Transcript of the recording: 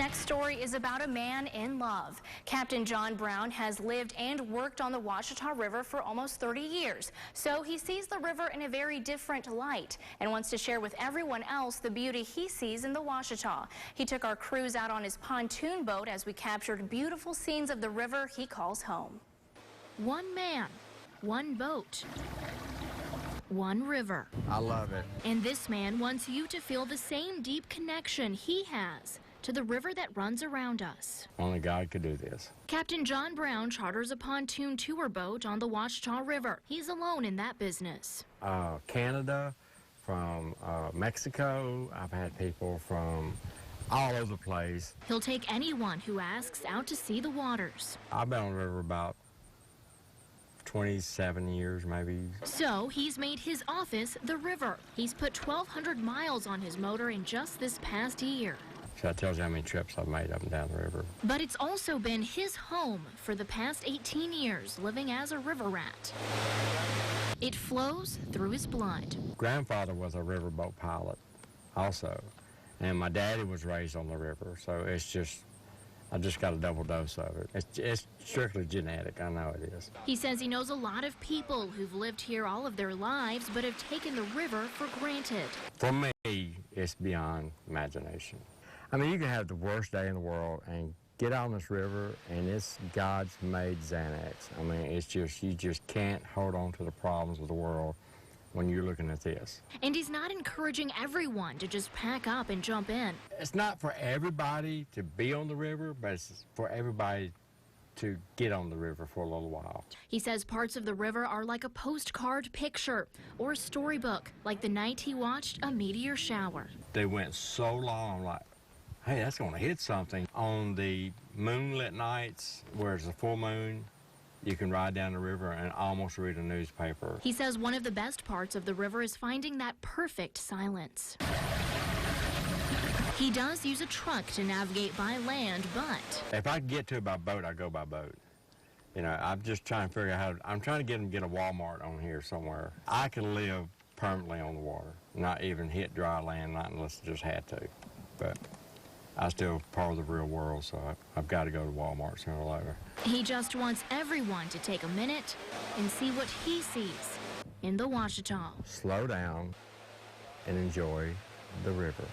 next story is about a man in love. Captain John Brown has lived and worked on the Ouachita River for almost 30 years. So he sees the river in a very different light and wants to share with everyone else the beauty he sees in the Ouachita. He took our crews out on his pontoon boat as we captured beautiful scenes of the river he calls home. One man, one boat, one river. I love it. And this man wants you to feel the same deep connection he has to the river that runs around us. Only God could do this. Captain John Brown charters a pontoon tour boat on the Ouachita River. He's alone in that business. Canada, from Mexico. I've had people from all over the place. He'll take anyone who asks out to see the waters. I've been on the river about 27 years, maybe. So he's made his office the river. He's put 1,200 miles on his motor in just this past year. So that tells you how many trips I've made up and down the river. But it's also been his home for the past 18 years, living as a river rat. It flows through his blood. Grandfather was a riverboat pilot also, and my daddy was raised on the river, so I just got a double dose of it. It's strictly genetic, I know it is. He says he knows a lot of people who've lived here all of their lives but have taken the river for granted. For me, it's beyond imagination. I mean, you can have the worst day in the world and get on this river, and it's God's made Xanax. I mean, it's just, you just can't hold on to the problems of the world when you're looking at this. And he's not encouraging everyone to just pack up and jump in. It's not for everybody to be on the river, but it's for everybody to get on the river for a little while. He says parts of the river are like a postcard picture or a storybook, like the night he watched a meteor shower. They went so long, like, hey, that's going to hit something. On the moonlit nights, where it's a full moon, you can ride down the river and almost read a newspaper. He says one of the best parts of the river is finding that perfect silence. He does use a truck to navigate by land, but if I can get to it by boat, I go by boat. You know, I'm just trying to figure out how to, I'm trying to get him to get a Walmart on here somewhere. I can live permanently on the water, not even hit dry land, not unless I just had to. But I'm still part of the real world, so I've got to go to Walmart sooner or later. He just wants everyone to take a minute and see what he sees in the Ouachita. Slow down and enjoy the river.